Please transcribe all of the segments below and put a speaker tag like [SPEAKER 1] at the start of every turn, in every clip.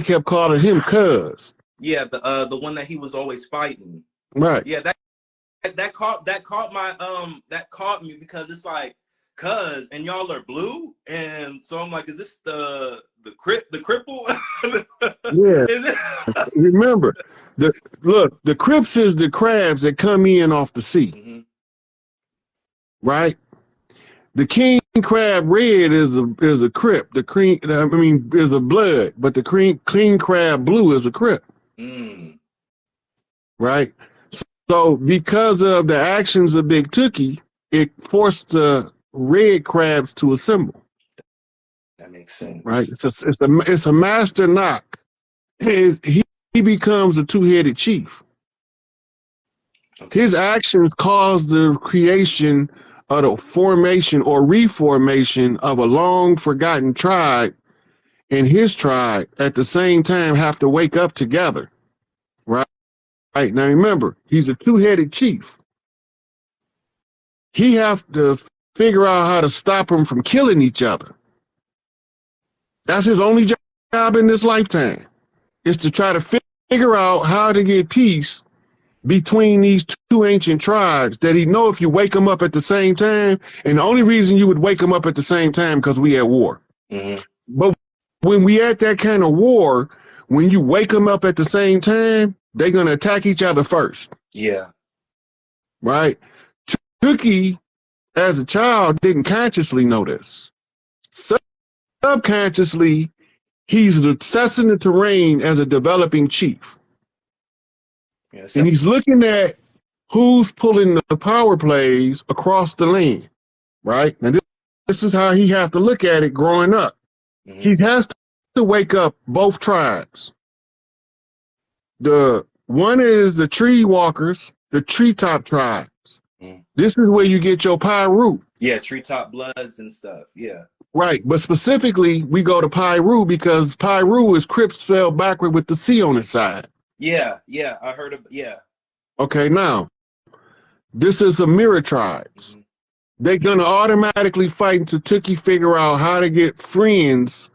[SPEAKER 1] kept calling him Cuz.
[SPEAKER 2] Yeah, the one that he was always fighting.
[SPEAKER 1] Right.
[SPEAKER 2] Yeah, that caught me because it's like, cuz, and y'all are blue, and so I'm like, is this the cripple?
[SPEAKER 1] Yeah.
[SPEAKER 2] Is it?
[SPEAKER 1] Remember, the Crips is the crabs that come in off the sea.
[SPEAKER 2] Mm-hmm.
[SPEAKER 1] Right? The king crab red is a Crip. The cream, is a blood, but the king crab blue is a Crip.
[SPEAKER 2] Mm.
[SPEAKER 1] Right? So because of the actions of Big Tookie, it forced the red crabs to assemble.
[SPEAKER 2] That makes sense.
[SPEAKER 1] Right? It's a master knock. He becomes a two-headed chief. Okay. His actions caused the creation of the formation or reformation of a long forgotten tribe, and his tribe at the same time have to wake up together. Right? Right. Now remember, he's a two-headed chief. He have to figure out how to stop them from killing each other. That's his only job in this lifetime, is to try to figure out how to get peace between these two ancient tribes that he know if you wake them up at the same time, and the only reason you would wake them up at the same time because we at war.
[SPEAKER 2] Mm-hmm.
[SPEAKER 1] But when we at that kind of war, when you wake them up at the same time, they're going to attack each other first.
[SPEAKER 2] Yeah.
[SPEAKER 1] Right? Tookie, as a child, didn't consciously know this. Subconsciously, he's assessing the terrain as a developing chief. Yeah, and he's looking at who's pulling the power plays across the land, right? And this is how he has to look at it growing up. Mm-hmm. He has to wake up both tribes. The one is the tree walkers, the treetop tribes. Mm-hmm. This is where you get your Pyru.
[SPEAKER 2] Yeah, treetop bloods and stuff, yeah.
[SPEAKER 1] Right, but specifically, we go to Pyru because Pyru is Crips spelled backward with the C on its side.
[SPEAKER 2] Yeah, I heard of, yeah.
[SPEAKER 1] Okay, now, this is a mirror tribes. Mm-hmm. They're going to automatically fight until Tookie figure out how to get friends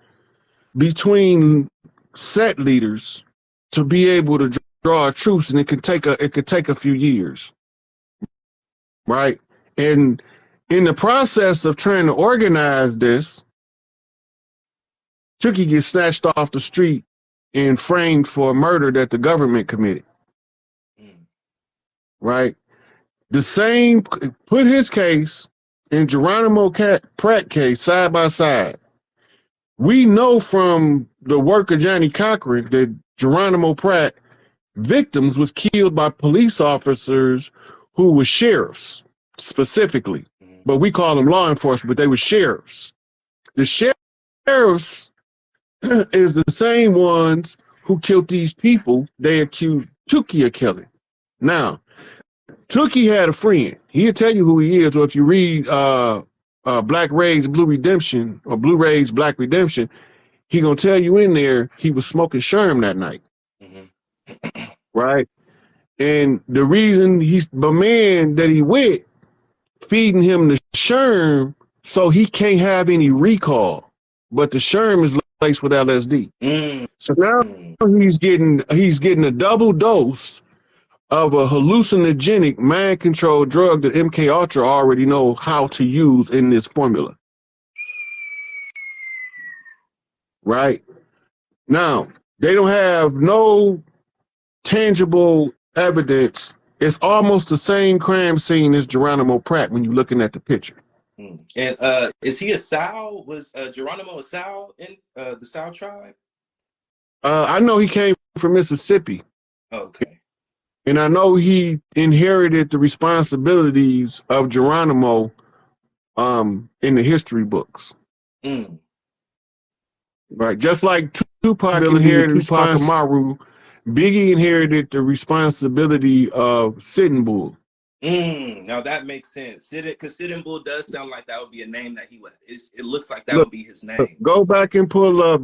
[SPEAKER 1] between set leaders to be able to draw a truce, and it could take a few years. Right? And in the process of trying to organize this, Tookie gets snatched off the street and framed for a murder that the government committed. Right? The same, put his case and Geronimo Pratt case side by side. We know from the work of Johnny Cochran that Geronimo Pratt victims was killed by police officers who were sheriffs specifically, but we call them law enforcement, but they were sheriffs. The sheriffs is the same ones who killed these people they accused Tookie of killing. Now, Tookie had a friend. He'll tell you who he is, or if you read Black Rage Blue Redemption or Blue Rage Black Redemption, he gonna tell you in there he was smoking Sherm that night. Mm-hmm. Right? And the reason he's the man that he with feeding him the Sherm so he can't have any recall, but the Sherm is laced with LSD. So now he's getting a double dose of a hallucinogenic mind control drug that MK Ultra already know how to use in this formula. Right? Now, they don't have no tangible evidence. It's almost the same crime scene as Geronimo Pratt when you're looking at the picture.
[SPEAKER 2] And is he a Sao? Was Geronimo a Sao in the Sao tribe?
[SPEAKER 1] I know he came from Mississippi.
[SPEAKER 2] Okay.
[SPEAKER 1] And I know he inherited the responsibilities of Geronimo in the history books. Right. Just like Tupac inherited Tupac Amaru, Biggie inherited the responsibility of Sitting Bull.
[SPEAKER 2] Now that makes sense. Because Sitting Bull does sound like that would be a name that he would. It looks like that would be his name.
[SPEAKER 1] Go back and pull up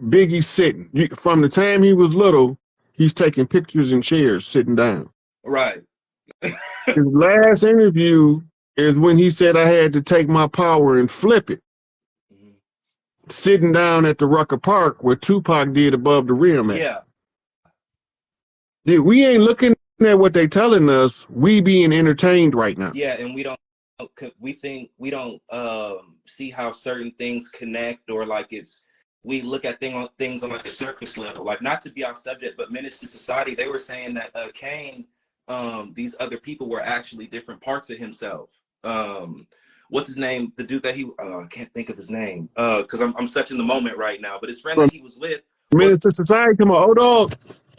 [SPEAKER 1] Biggie sitting. From the time he was little, he's taking pictures in chairs sitting down.
[SPEAKER 2] Right.
[SPEAKER 1] His last interview is when he said I had to take my power and flip it. sitting down at the Rucker Park where Tupac did Above the Rim at.
[SPEAKER 2] Yeah.
[SPEAKER 1] Yeah, we ain't looking at what they telling us. We being entertained right now.
[SPEAKER 2] Yeah, and we don't see how certain things connect, or like we look at things on like a surface level. Like, not to be off subject, but Menace to Society, they were saying that Kane, these other people were actually different parts of himself. What's his name? The dude that I can't think of his name because I'm such in the moment right now. But his friend that he was with,
[SPEAKER 1] Menace to Society, come on, old dog.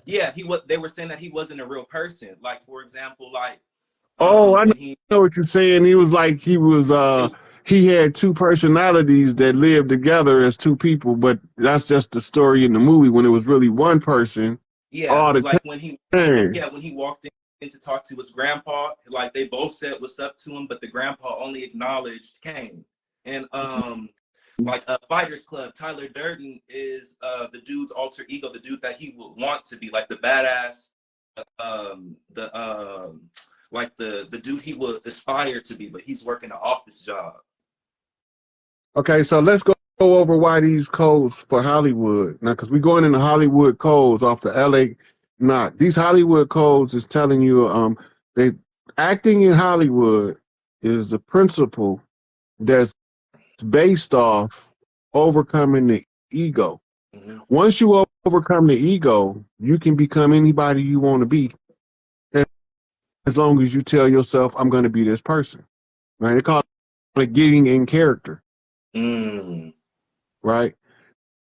[SPEAKER 2] Yeah, they were saying that he wasn't a real person. Like, for example, like
[SPEAKER 1] I know what you're saying. He was like he had two personalities that lived together as two people, but that's just the story in the movie when it was really one person.
[SPEAKER 2] Yeah, like when he walked in to talk to his grandpa, like they both said what's up to him, but the grandpa only acknowledged Kane. And like Fighters Club, Tyler Durden is the dude's alter ego, the dude that he would want to be, like the badass, like the dude he would aspire to be, but he's working an office job.
[SPEAKER 1] Okay, so let's go over why these codes for Hollywood now, because we're going into Hollywood codes off the LA. Not these Hollywood codes is telling you they acting in Hollywood is the principle that's based off overcoming the ego. Mm-hmm. Once you overcome the ego, you can become anybody you want to be, as long as you tell yourself, I'm going to be this person. Right? They call it getting in character. Right?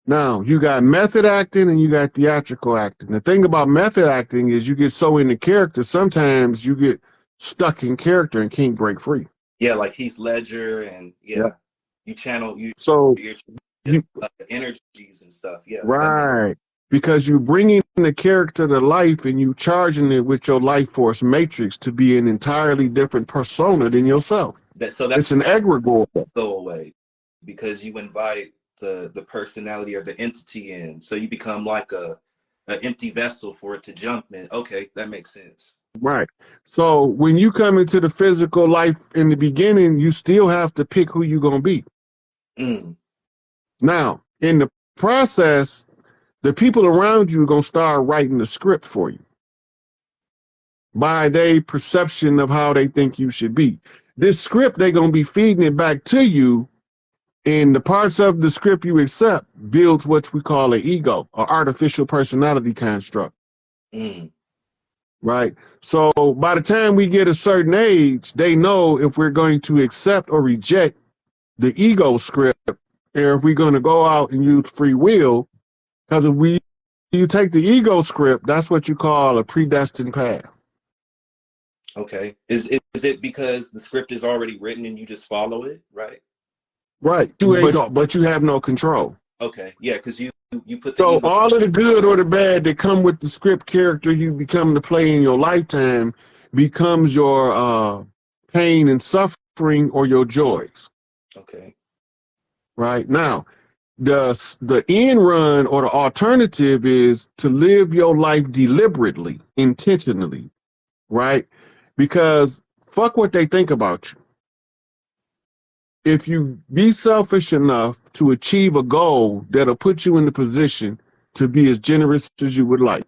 [SPEAKER 1] Now, you got method acting and you got theatrical acting. The thing about method acting is you get so into character, sometimes you get stuck in character and can't break free.
[SPEAKER 2] Yeah, like Heath Ledger, and you channel your energies and stuff. Yeah,
[SPEAKER 1] right. Because you're bringing the character to life and you charging it with your life force matrix to be an entirely different persona than yourself. It's an egregore.
[SPEAKER 2] Go away because you invite the personality or the entity in, so you become like an empty vessel for it to jump in. Okay, that makes sense.
[SPEAKER 1] Right. So when you come into the physical life in the beginning, you still have to pick who you're going to be. Now, in the process, the people around you are going to start writing the script for you by their perception of how they think you should be. This script, they're going to be feeding it back to you, and the parts of the script you accept builds what we call an ego, or artificial personality construct. Right? So by the time we get a certain age, they know if we're going to accept or reject the ego script, or if we're going to go out and use free will. Because if you take the ego script, that's what you call a predestined path.
[SPEAKER 2] Okay. Is it because the script is already written and you just follow it, right?
[SPEAKER 1] Right. But you have no control.
[SPEAKER 2] Okay. Yeah, because you put
[SPEAKER 1] so all of the good or the bad that come with the script character you become to play in your lifetime becomes your pain and suffering or your joys.
[SPEAKER 2] Okay.
[SPEAKER 1] Right. Now, the end run or the alternative is to live your life deliberately, intentionally, right? Because fuck what they think about you. If you be selfish enough to achieve a goal that'll put you in the position to be as generous as you would like.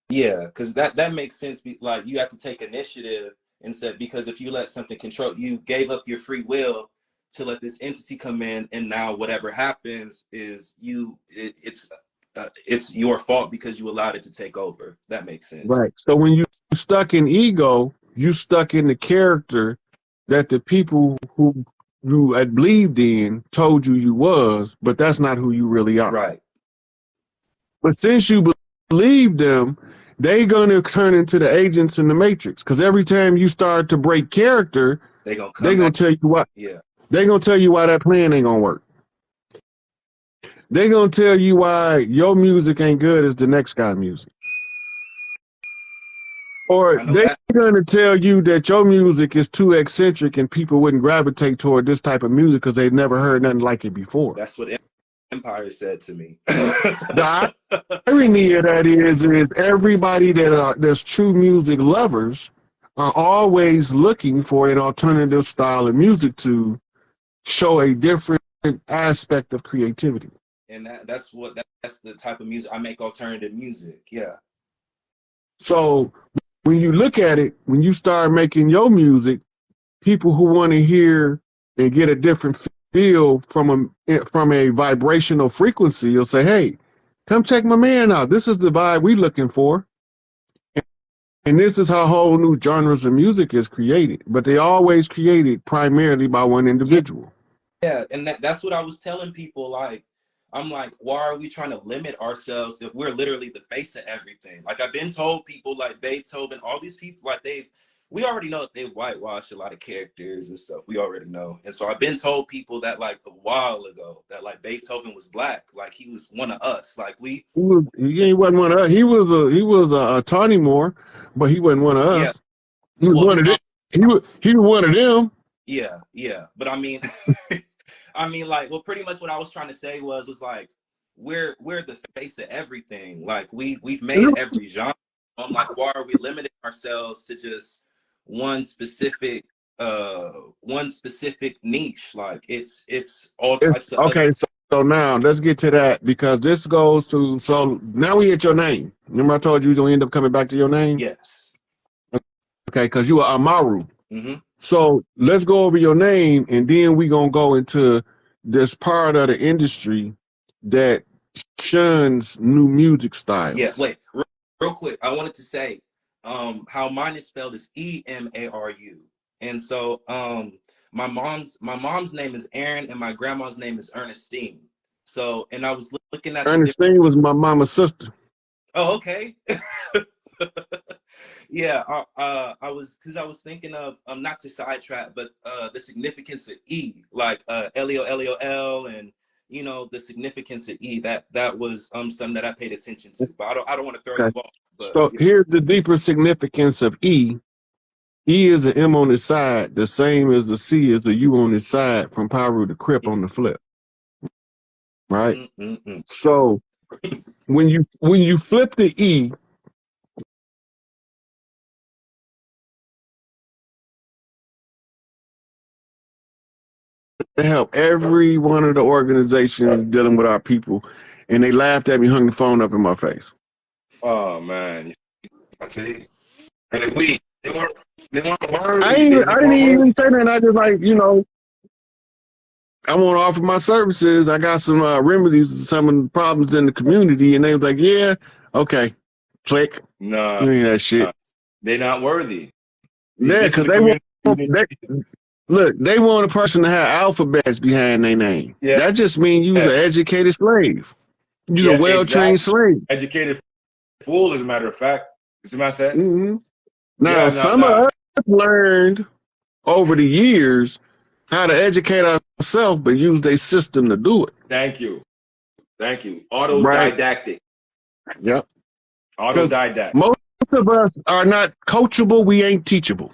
[SPEAKER 2] Yeah, because that makes sense. Like, you have to take initiative instead, because if you let something control, you gave up your free will to let this entity come in, and now whatever happens is it's your fault because you allowed it to take over. That makes sense.
[SPEAKER 1] Right. So when you stuck in ego, you stuck in the character that the people who you had believed in told you was, but that's not who you really are.
[SPEAKER 2] Right.
[SPEAKER 1] But since you believe them, they're going to turn into the agents in the matrix. Because every time you start to break character, they're going to tell you what.
[SPEAKER 2] Yeah.
[SPEAKER 1] They're going to tell you why that plan ain't going to work. They're going to tell you why your music ain't good as the next guy's music. Or they're going to tell you that your music is too eccentric and people wouldn't gravitate toward this type of music because they've never heard nothing like it before.
[SPEAKER 2] That's what Empire said to me.
[SPEAKER 1] The irony of that is everybody that's true music lovers are always looking for an alternative style of music to show a different aspect of creativity.
[SPEAKER 2] And that's the type of music I make, alternative music. Yeah.
[SPEAKER 1] So when you look at it, when you start making your music, people who want to hear and get a different feel from a vibrational frequency, you'll say, hey, come check my man out. This is the vibe we looking for. And this is how whole new genres of music is created. But they always created primarily by one individual.
[SPEAKER 2] Yeah, and that's what I was telling people. Like, I'm like, why are we trying to limit ourselves if we're literally the face of everything? Like, I've been told people like Beethoven, all these people, like we already know that they whitewashed a lot of characters and stuff. We already know. And so I've been told people that like a while ago that like Beethoven was black, like he was one of us. Like he
[SPEAKER 1] wasn't one of us. He was a Tawny Moore, but he wasn't one of us. Yeah. He was one of them. He was one of them.
[SPEAKER 2] Yeah, yeah. But I mean I mean, like, well, pretty much what I was trying to say was like, we're the face of everything. Like, we've made every genre. I'm like, why are we limiting ourselves to just one specific niche? Like, it's all types of
[SPEAKER 1] okay. So now let's get to that, because this goes to, so now we hit your name. Remember I told you gonna end up coming back to your name?
[SPEAKER 2] Yes.
[SPEAKER 1] Okay, because you are Amaru.
[SPEAKER 2] Mm-hmm.
[SPEAKER 1] So let's go over your name, and then we're going to go into this part of the industry that shuns new music styles.
[SPEAKER 2] Yeah, wait, real quick. I wanted to say how mine is spelled is Emaru. And so my mom's name is Erin, and my grandma's name is Ernestine. So, and I was looking at
[SPEAKER 1] Ernestine was my mama's sister.
[SPEAKER 2] Oh, okay. Yeah, I was thinking of not to sidetrack, but the significance of E, like LEOL, and you know the significance of E. That was something that I paid attention to. But I don't want to throw you off. But,
[SPEAKER 1] so yeah. Here's the deeper significance of E. E is an M on its side, the same as the C is the U on its side, from Pyru to Crip on the flip. Right. So when you flip the E, they help every one of the organizations dealing with our people, and they laughed at me, hung the phone up in my face.
[SPEAKER 3] Oh man, I see. And they weren't worried.
[SPEAKER 1] I didn't even say that. I just like, you know, I want to offer my services. I got some remedies to some of the problems in the community, and they was like, yeah, okay, click.
[SPEAKER 3] No,
[SPEAKER 1] you ain't that shit.
[SPEAKER 3] They're not worthy.
[SPEAKER 1] Yeah, because they want a person to have alphabets behind their name. Yeah. That just means you was an educated slave. You're a well-trained slave.
[SPEAKER 3] Educated fool, as a matter of fact. You see what I said?
[SPEAKER 1] Mm-hmm. Now, some of us learned over the years how to educate ourselves, but use their system to do it.
[SPEAKER 3] Thank you. Autodidactic.
[SPEAKER 1] Right. Yep.
[SPEAKER 3] Autodidactic.
[SPEAKER 1] Most of us are not coachable. We ain't teachable.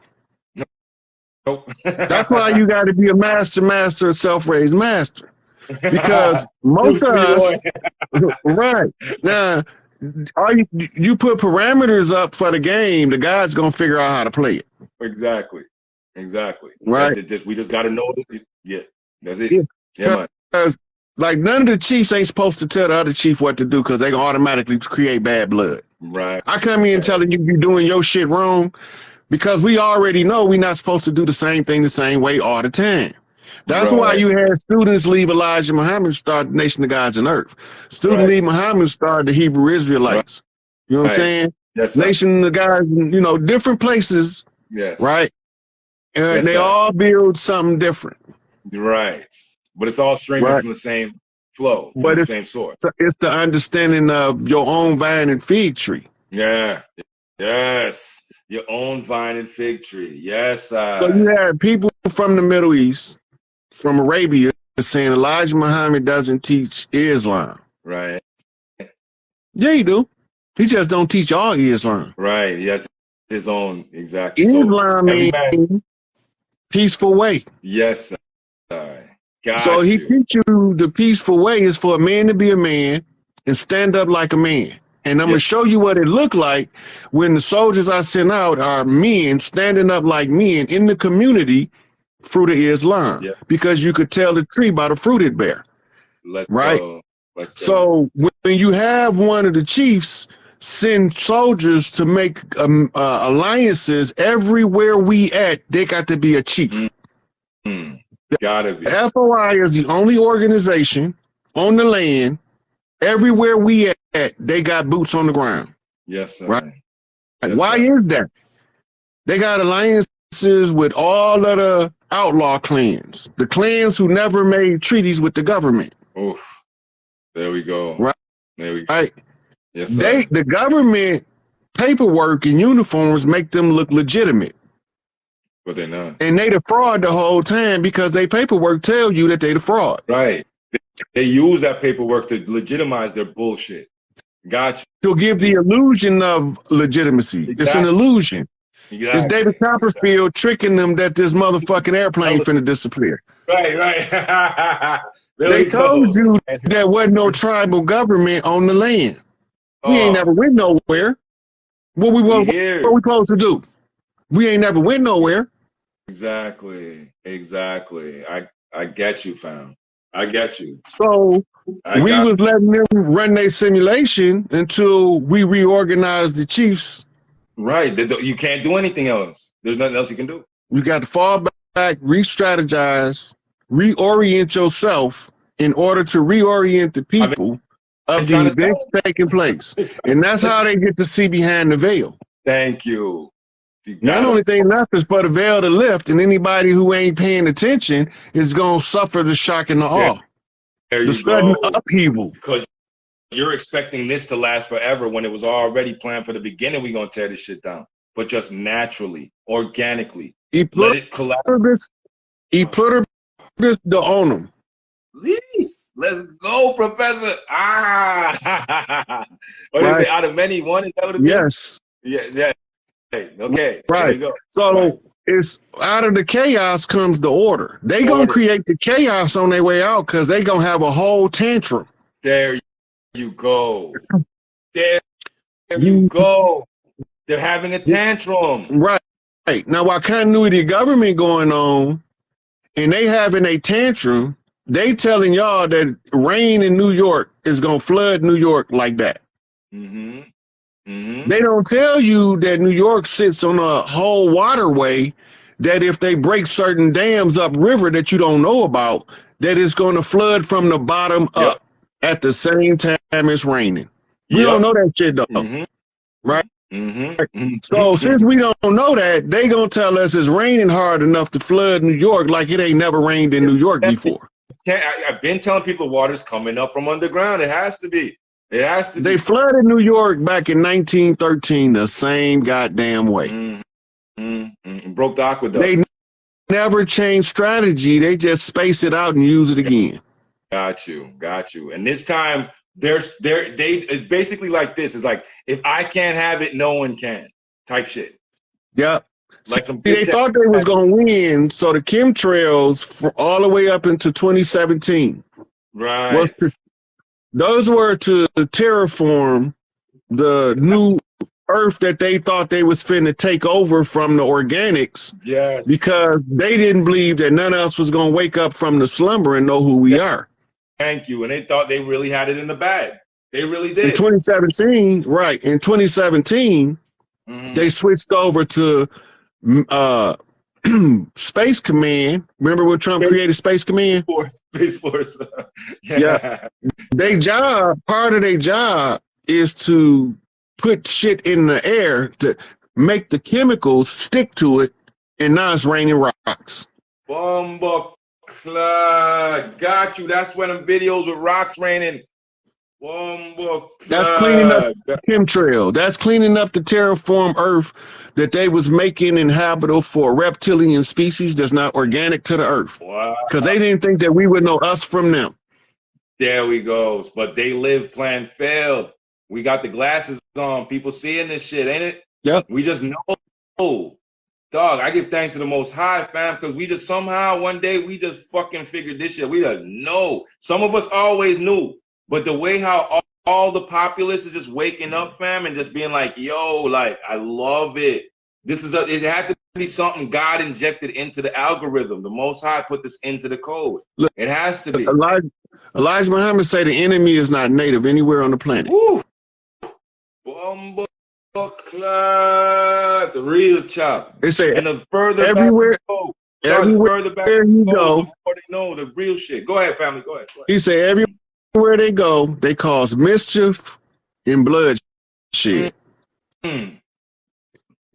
[SPEAKER 3] Nope.
[SPEAKER 1] That's why you got to be a master, a self-raised master. Because most of us, right now, you put parameters up for the game, the guy's gonna figure out how to play it.
[SPEAKER 3] Exactly.
[SPEAKER 1] Right.
[SPEAKER 3] We just got to know it. Yeah, that's it. Yeah,
[SPEAKER 1] because like none of the chiefs ain't supposed to tell the other chief what to do, because they gonna automatically create bad blood.
[SPEAKER 3] Right.
[SPEAKER 1] I come in telling you you're doing your shit wrong, because we already know we're not supposed to do the same thing the same way all the time. That's why you had students leave Elijah Muhammad and start the Nation of Gods and Earth. Student leave Muhammad started the Hebrew Israelites. You know what I'm saying?
[SPEAKER 3] Yes,
[SPEAKER 1] Nation of Gods, you know, different places.
[SPEAKER 3] Yes.
[SPEAKER 1] Right? And they all build something different.
[SPEAKER 3] Right. But it's all streaming from the same flow, from the same source.
[SPEAKER 1] It's the understanding of your own vine and fig tree.
[SPEAKER 3] Yeah. Yes. Your own vine and fig tree. Yes.
[SPEAKER 1] So you had people from the Middle East, from Arabia, saying Elijah Muhammad doesn't teach Islam.
[SPEAKER 3] Right.
[SPEAKER 1] Yeah, he do. He just don't teach all Islam.
[SPEAKER 3] Right. He has his own, exactly.
[SPEAKER 1] Islam means peaceful way.
[SPEAKER 3] Yes.
[SPEAKER 1] So he teach you the peaceful way is for a man to be a man and stand up like a man. And I'm going to show you what it looked like when the soldiers I sent out are men standing up like men in the community, fruit of Islam,
[SPEAKER 3] Yeah.
[SPEAKER 1] because you could tell the tree by the fruit it bear.
[SPEAKER 3] Let's
[SPEAKER 1] right?
[SPEAKER 3] go. Let's go.
[SPEAKER 1] So when you have one of the chiefs send soldiers to make alliances everywhere we at, they got to be a chief.
[SPEAKER 3] Gotta be.
[SPEAKER 1] The FOI is the only organization on the land. Everywhere we at, they got boots on the ground.
[SPEAKER 3] Yes, sir.
[SPEAKER 1] Right?
[SPEAKER 3] Yes,
[SPEAKER 1] Why
[SPEAKER 3] sir.
[SPEAKER 1] is that? They got alliances with all of the outlaw clans, the clans who never made treaties with the government.
[SPEAKER 3] Oof. There we go.
[SPEAKER 1] Right.
[SPEAKER 3] There we go.
[SPEAKER 1] Right.
[SPEAKER 3] Yes, sir.
[SPEAKER 1] The government paperwork and uniforms make them look legitimate.
[SPEAKER 3] But they're not.
[SPEAKER 1] And they the fraud the whole time because they paperwork tell you that they the fraud.
[SPEAKER 3] Right. They use that paperwork to legitimize their bullshit. Gotcha.
[SPEAKER 1] To give the illusion of legitimacy.
[SPEAKER 3] Exactly.
[SPEAKER 1] It's an illusion.
[SPEAKER 3] Exactly.
[SPEAKER 1] It's David Copperfield tricking them that this motherfucking airplane finna disappear.
[SPEAKER 3] Right, right.
[SPEAKER 1] They told you there wasn't no tribal government on the land. We ain't never went nowhere. What we supposed to do? We ain't never went nowhere.
[SPEAKER 3] Exactly. Exactly. I get you, fam. I get you.
[SPEAKER 1] So we was letting them run their simulation until we reorganized the chiefs.
[SPEAKER 3] Right. You can't do anything else. There's nothing else you can do.
[SPEAKER 1] You got to fall back, re-strategize, reorient yourself in order to reorient the people of the events taking place. And that's how they get to see behind the veil.
[SPEAKER 3] Thank you.
[SPEAKER 1] Not only thing left is for the veil to lift, and anybody who ain't paying attention is going to suffer the shock and the awe. The sudden upheaval.
[SPEAKER 3] Because you're expecting this to last forever when it was already planned for the beginning. We're going to tear this shit down. But just naturally, organically. Let it collapse.
[SPEAKER 1] He put the on them.
[SPEAKER 3] Please, let's go, Professor. What do you say? Out of many, one? Is that what it means?
[SPEAKER 1] Yes.
[SPEAKER 3] Yeah. Okay.
[SPEAKER 1] Right.
[SPEAKER 3] There you go.
[SPEAKER 1] So it's out of the chaos comes the order. They gonna create the chaos on their way out because they gonna have a whole tantrum.
[SPEAKER 3] There you go. There you go. They're having a tantrum.
[SPEAKER 1] Right. Now, while continuity of government going on, and they having a tantrum, they telling y'all that rain in New York is gonna flood New York like that. They don't tell you that New York sits on a whole waterway that if they break certain dams upriver that you don't know about, that it's going to flood from the bottom up at the same time it's raining. We don't know that shit though. Right? So since we don't know that, they going to tell us it's raining hard enough to flood New York like it ain't never rained in New York before.
[SPEAKER 3] I've been telling people the water's coming up from underground. It has to be. It has to be.
[SPEAKER 1] They flooded New York back in 1913 the same goddamn way.
[SPEAKER 3] Broke the aqueduct.
[SPEAKER 1] They never changed strategy. They just space it out and use it again.
[SPEAKER 3] Got you. And this time, it's basically like this. It's like, if I can't have it, no one can. Type shit.
[SPEAKER 1] Yep.
[SPEAKER 3] Like
[SPEAKER 1] they thought they was gonna win, so the chemtrails for all the way up into 2017.
[SPEAKER 3] Right.
[SPEAKER 1] Those were to terraform the new Earth that they thought they was finna take over from the organics.
[SPEAKER 3] Yes.
[SPEAKER 1] Because they didn't believe that none of us was gonna wake up from the slumber and know who we are.
[SPEAKER 3] Thank you. And they thought they really had it in the bag. They really did.
[SPEAKER 1] In 2017, right? In 2017, they switched over to Space Command. Remember when Trump created Space Command?
[SPEAKER 3] Space Force.
[SPEAKER 1] Yeah. Part of their job is to put shit in the air to make the chemicals stick to it, and now it's raining rocks.
[SPEAKER 3] Bomba cloud. Got you. That's when them videos with rocks raining. Bomba cloud.
[SPEAKER 1] That's cleaning up the chemtrail. That's cleaning up the terraform Earth that they was making inhabitable for a reptilian species that's not organic to the Earth.
[SPEAKER 3] Wow.
[SPEAKER 1] Because they didn't think that we would know us from them.
[SPEAKER 3] There we go. But they live, plan failed. We got the glasses on. People seeing this shit, ain't it?
[SPEAKER 1] Yep.
[SPEAKER 3] We just know. Dog, I give thanks to the Most High, fam, because we just somehow one day we just fucking figured this shit. We just know. Some of us always knew. But the way how all the populace is just waking up, fam, and just being like, yo, like, I love it. It had to be something God injected into the algorithm. The Most High put this into the code.
[SPEAKER 1] Look,
[SPEAKER 3] it has to be.
[SPEAKER 1] Elijah Muhammad say the enemy is not native anywhere on the planet.
[SPEAKER 3] Woo! Bumbo clot, the real chop.
[SPEAKER 1] They say
[SPEAKER 3] and the further
[SPEAKER 1] everywhere,
[SPEAKER 3] back you go,
[SPEAKER 1] everywhere
[SPEAKER 3] further back
[SPEAKER 1] you
[SPEAKER 3] go,
[SPEAKER 1] go,
[SPEAKER 3] the more they know the real shit. Go ahead, family. Go ahead.
[SPEAKER 1] He said everywhere they go, they cause mischief and bloodshed.
[SPEAKER 3] Mm.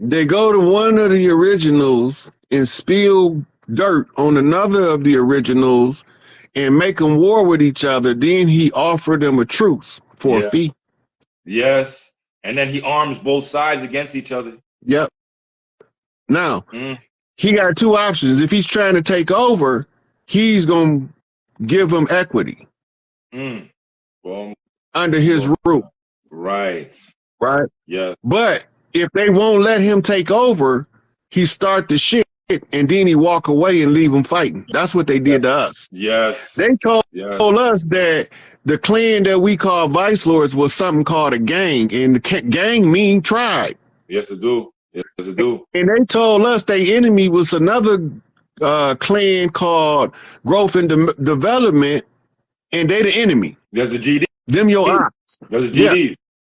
[SPEAKER 1] They go to one of the originals and spill dirt on another of the originals and make them war with each other. Then he offered them a truce for a fee.
[SPEAKER 3] Yes. And then he arms both sides against each other.
[SPEAKER 1] Yep. Now, he got two options. If he's trying to take over, he's going to give them equity under his rule.
[SPEAKER 3] Right.
[SPEAKER 1] Right?
[SPEAKER 3] Yeah.
[SPEAKER 1] But if they won't let him take over, he start the shit and then he walk away and leave them fighting. That's what they did to us.
[SPEAKER 3] Yes.
[SPEAKER 1] They told us that the clan that we call vice lords was something called a gang, and the gang mean tribe.
[SPEAKER 3] Yes, it do. Yes, it do.
[SPEAKER 1] And they told us their enemy was another clan called Growth and Development, and they the enemy.
[SPEAKER 3] There's a GD.
[SPEAKER 1] Them your ops.
[SPEAKER 3] There's a GD.